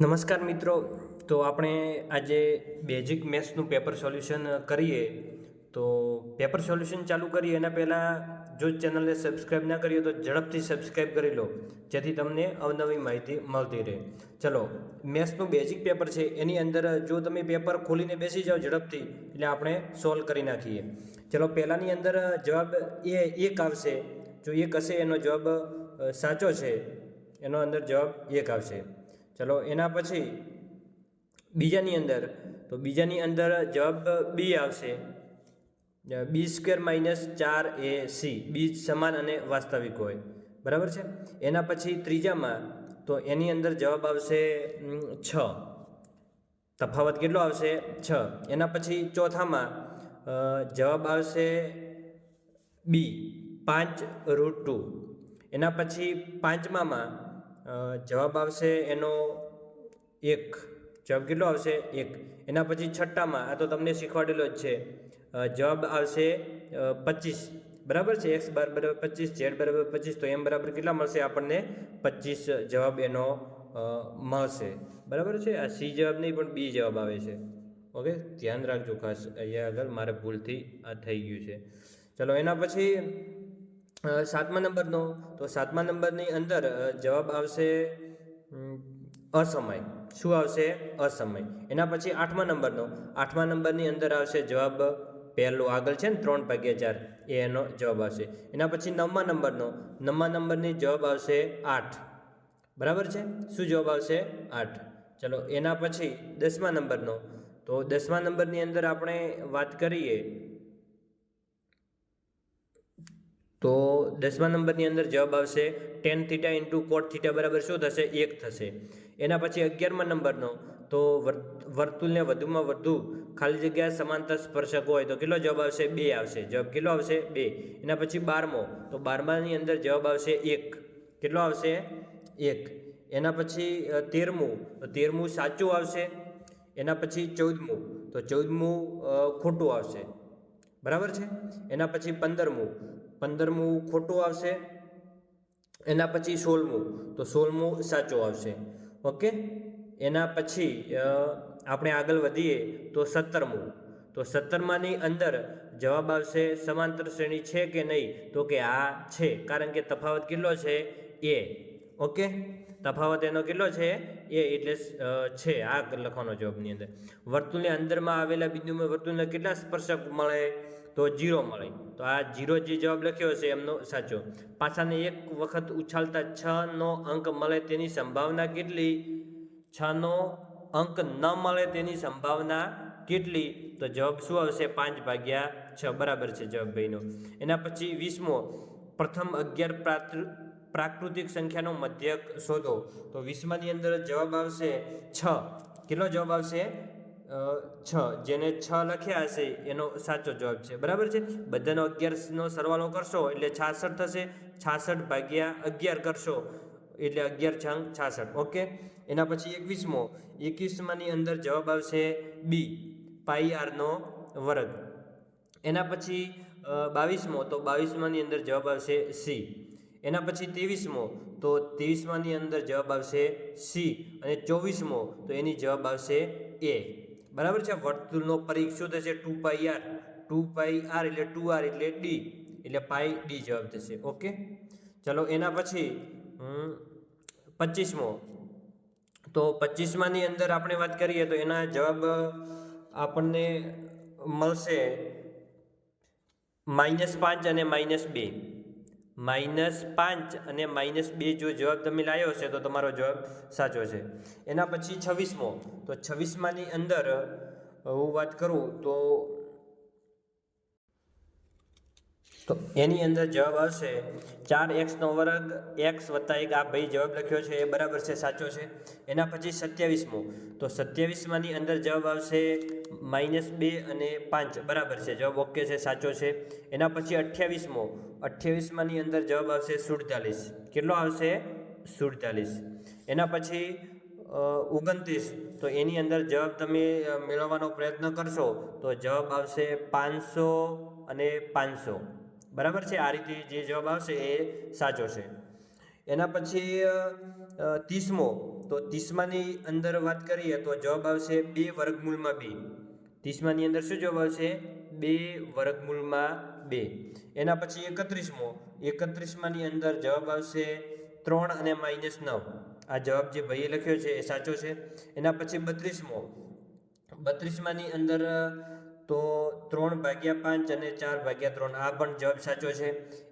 નમસ્કાર મિત્રો. તો આપણે આજે બેઝિક મેથ્સનું પેપર સોલ્યુશન કરીએ. તો પેપર સોલ્યુશન ચાલુ કરીએ એના પહેલાં જો ચેનલને સબસ્ક્રાઈબ ના કરી તો ઝડપથી સબસ્ક્રાઈબ કરી લો, જેથી તમને અવનવી માહિતી મળતી રહે. ચલો, મેથ્સનું બેઝિક પેપર છે, એની અંદર જો તમે પેપર ખોલીને બેસી જાઓ ઝડપથી, એટલે આપણે સોલ્વ કરી નાખીએ. ચલો, પહેલાંની અંદર જવાબ એક આવશે. જો એક હશે એનો જવાબ સાચો છે, એનો અંદર જવાબ એક આવશે. ચલો, એના પછી બીજાની અંદર જવાબ બી આવશે. b² - 4ac, બી સમાન અને વાસ્તવિક હોય, બરાબર છે. એના પછી ત્રીજામાં તો એની અંદર જવાબ આવશે 6. તફાવત કેટલો આવશે? 6. એના પછી ચોથામાં જવાબ આવશે બી, 5√2. એના પછી પાંચમામાં જવાબ આવશે એનો 1. જવાબ કેટલો આવશે? 1. એના પછી છઠ્ઠામાં, આ તો તમને શીખવાડેલો જ છે, જવાબ આવશે 25, બરાબર છે. x બરાબર 25, z બરાબર 25, તો એમ બરાબર કેટલા મળશે આપણને? 25 જવાબ એનો મળશે, બરાબર છે. આ સી જવાબ નહીં પણ બી જવાબ આવે છે. ઓકે, ધ્યાન રાખજો ખાસ, અહીંયા આગળ મારે ભૂલથી આ થઈ ગયું છે. ચલો, એના પછી સાતમા નંબરનો, તો સાતમા નંબરની અંદર જવાબ આવશે અસમય. શું આવશે? અસમય. એના પછી આઠમા નંબરની અંદર આવશે જવાબ પહેલો, આગળ છે ને 3/4, એનો જવાબ આવશે. એના પછી નવમા નંબરની જવાબ આવશે 8, બરાબર છે. શું જવાબ આવશે? 8. ચલો, એના પછી 10મા નંબરનો, તો 10મા નંબરની અંદર આપણે વાત કરીએ તો 10મા નંબરની અંદર જવાબ આવશે tan θ × cot θ બરાબર શું થશે? 1 થશે. એના પછી 11મા નંબરનો, તો વર્તુળને વધુમાં વધુ ખાલી જગ્યા સમાંતર સ્પર્શક હોય તો કેટલો જવાબ આવશે? 2 આવશે. જવાબ કેટલો આવશે? 2. એના પછી 12મો, તો 12માની અંદર જવાબ આવશે 1. કેટલો આવશે? 1. એના પછી 13મું, તો 13મું સાચું આવશે. એના પછી 14મું, તો 14મું ખોટું આવશે, બરાબર છે. એના પછી 15મું ખોટું આવશે. એના પછી 16મું, તો 16મું સાચું આવશે. ઓકે. એના પછી આપણે આગળ વધીએ તો 17મું, તો 17માની અંદર જવાબ આવશે સમાંતર શ્રેણી છે કે નહીં, તો કે આ છે, કારણ કે તફાવત કેટલો છે? એ. ઓકે, તફાવત એનો કેટલો છે? એ, એટલે છે. આ લખવાનો જવાબની અંદર. વર્તુળની અંદરમાં આવેલા બિંદુમાં વર્તુળને કેટલા સ્પર્શક મળે? તો 0 મળે. તો આ 0 જે જવાબ લખ્યો છે એમનો સાચો. પાછાને એક વખત ઉછાળતા 6નો અંક મળે તેની સંભાવના કેટલી? 6નો અંક ન મળે તેની સંભાવના કેટલી? તો જવાબ શું આવશે? 5/6, બરાબર છે જવાબ ભાઈનો. એના પછી 20મો, પ્રથમ 11 પ્રાકૃતિક સંખ્યાનો મધ્યક શોધો. તો 20માની અંદર જવાબ આવશે 6. કેટલો જવાબ આવશે? 6. જેને 6 લખ્યા હશે એનો સાચો જવાબ છે, બરાબર છે. બધાનો 11નો સરવાળો કરશો એટલે 66 થશે. 66/11 કરશો એટલે 11 × 66. ઓકે. એના પછી 21માની અંદર જવાબ આવશે બી, πr². એના પછી 22મો, તો 22માની અંદર જવાબ આવશે સી. એના પછી 23મો, તો 23માની અંદર જવાબ આવશે સી. અને 24મો, તો એની જવાબ આવશે એ, બરાબર છે. વર્તુળનો પરિઘ શું થશે? 2πr. 2πr એટલે 2r એટલે d, એટલે πd જવાબ થશે. ઓકે. ચલો, એના પછી 25મો, તો 25માની અંદર આપણે વાત કરીએ તો એના જવાબ આપણને મળશે -5 અને -2. -5 અને -2 જો જવાબ તમે લાવ્યો હશે તો તમારો જવાબ સાચો છે. એના પછી 26મો, તો 26માની અંદર હું વાત કરું તો એની અંદર જવાબ આવશે 4x² x + 1. આ ભાઈ જવાબ લખ્યો છે એ બરાબર છે, સાચો છે. એના પછી 27મો, તો 27માની અંદર જવાબ આવશે -2 અને 5, બરાબર છે. જવાબ ઓકે છે, સાચો છે. એના પછી 28મો, 28માની અંદર જવાબ આવશે 47. કેટલો આવશે? 47. એના પછી 29, તો એની અંદર જવાબ તમે મેળવવાનો પ્રયત્ન કરશો તો જવાબ આવશે 500 અને 500, બરાબર છે. આ રીતે જે જવાબ આવશે એ સાચો છે. એના પછી 30મો, તો 30માની અંદર વાત કરીએ તો જવાબ આવશે 2 વર્ગમૂળમાં 2. 30માની અંદર શું જવાબ આવશે? 2 વર્ગમૂળમાં 2. એના પછી 31મો, 31માની અંદર જવાબ આવશે 3 અને -9. આ જવાબ જે ભાઈએ લખ્યો છે એ સાચો છે. એના પછી 32મો, 32માની અંદર તો 3/5 અને 4/3, આ પણ જવાબ સાચો છે.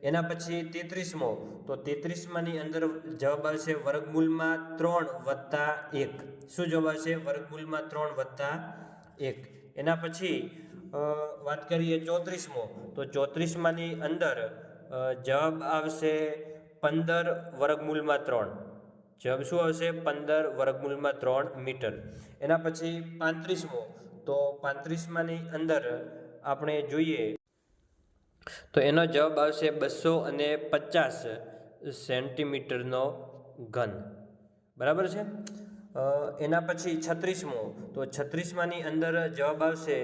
એના પછી 33મો, તો 33માની અંદર જવાબ આવશે વર્ગમૂળમાં 3 વત્તા 1. શું જવાબ આવશે? વર્ગમૂળમાં 3 વત્તા 1. એના પછી વાત કરીએ 34મો, તો 34માની અંદર જવાબ આવશે 15 વર્ગમૂળમાં 3. જવાબ શું આવશે? 15 વર્ગમૂળમાં 3 મીટર. એના પછી 35મો, તો 35માની અંદર આપણે જોઈએ તો એનો જવાબ આવશે 250 સેન્ટીમીટરનો ઘન. બરાબર છે. એના પછી 36મો, તો 36માની અંદર જવાબ આવશે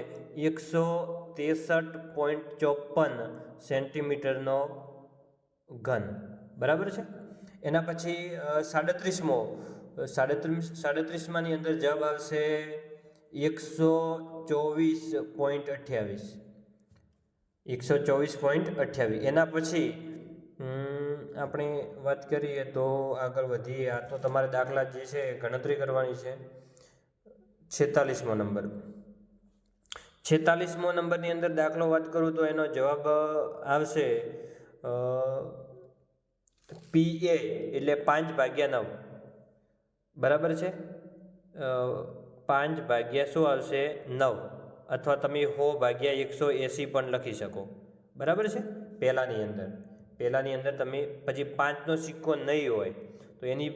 163.54 સેન્ટીમીટરનો ઘન. બરાબર છે. એના પછી 37મો, 37માની અંદર જવાબ આવશે 124.28. 124.28. એના પછી આપણે વાત કરીએ તો આગળ વધીએ. આ તો તમારે દાખલા જે છે ગણતરી કરવાની છે. 46મો નંબર, 46મો નંબરની અંદર દાખલો વાત કરું તો એનો જવાબ આવશે PA એટલે 5/9. બરાબર છે. 5 શું આવશે? 9, અથવા તમે 100/180 પણ લખી શકો. બરાબર છે. પહેલાની અંદર તમે પછી 5નો સિક્કો નહીં હોય તો એની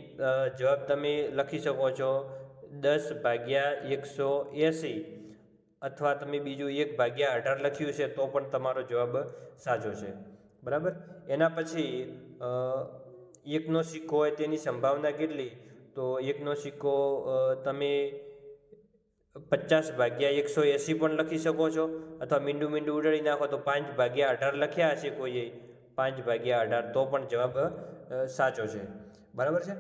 જવાબ તમે લખી શકો છો 10/180, અથવા તમે બીજું 1/18 લખ્યું છે તો પણ તમારો જવાબ સાચો છે. બરાબર. એના પછી 1નો સિક્કો હોય તેની સંભાવના કેટલી? તો 1નો સિક્કો તમે 50/180 પણ લખી શકો છો, અથવા મીંડું ઉડાડી નાખો તો 5/18 લખ્યા હશે કોઈએ, 5/18, તો પણ જવાબ સાચો છે. બરાબર છે.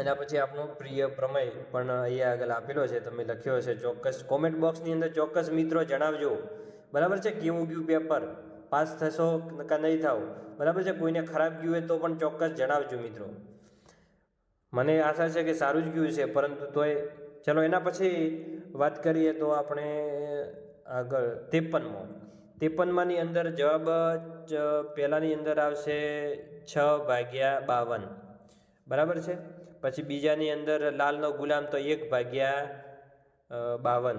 એના પછી આપણો પ્રિય પ્રમેય પણ અહીંયા આગળ આપેલો છે, તમે લખ્યો હશે ચોક્કસ. કોમેન્ટ બોક્સની અંદર ચોક્કસ મિત્રો જણાવજો. બરાબર છે. કેવું ગયું પેપર? પાસ થશો કે નહીં થાવ? બરાબર છે. કોઈને ખરાબ ગયું હોય તો પણ ચોક્કસ જણાવજો મિત્રો. મને આશા છે કે સારું જ ગયું છે, પરંતુ તોય ચલો. એના પછી વાત કરીએ તો આપણે આગળ 53મો, 53માની અંદર જવાબ પહેલાની અંદર આવશે 6/52. બરાબર છે. પછી બીજાની અંદર લાલનો ગુલામ તો 1/52.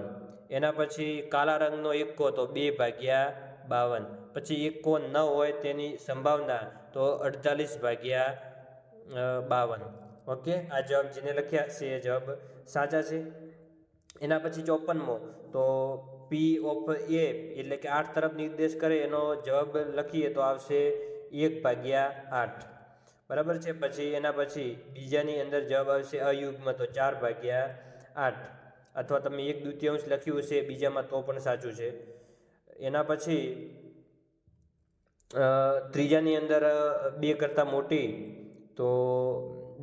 એના પછી કાળા રંગનો એક્કો તો 2/52. પછી એક્કો ન હોય તેની સંભાવના તો 48/52. ઓકે, આ જવાબ જેને લખ્યા છે એ જવાબ સાચા છે. એના પછી 54મો, તો P of A એટલે કે 8 તરફ નિર્દેશ કરે એનો જવાબ લખીએ તો આવશે 1/8. બરાબર છે. પછી એના પછી બીજાની અંદર જવાબ આવશે અયુગ્મ તો 4/8, અથવા તમે 1/2 લખ્યું છે બીજામાં તો પણ સાચું છે. એના પછી ત્રીજાની અંદર 2 કરતાં મોટી, તો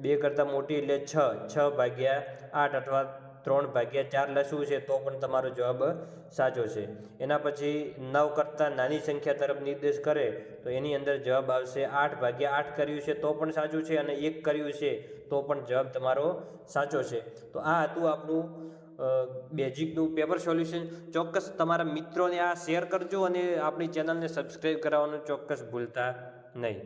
2 કરતાં મોટી એટલે 6/8, અથવા 3/4 લખવું છે તો પણ તમારો જવાબ સાચો છે. એના પછી 9 કરતાં નાની સંખ્યા તરફ નિર્દેશ કરે તો એની અંદર જવાબ આવશે 8/8 કર્યું છે તો પણ સાચું છે, અને 1 કર્યું છે તો પણ જવાબ તમારો સાચો છે. તો આ હતું આપણું બેઝિકનું પેપર સોલ્યુશન. ચોક્કસ તમારા મિત્રોને આ શેર કરજો, અને આપણી ચેનલને સબસ્ક્રાઈબ કરાવવાનું ચોક્કસ ભૂલતા નહીં.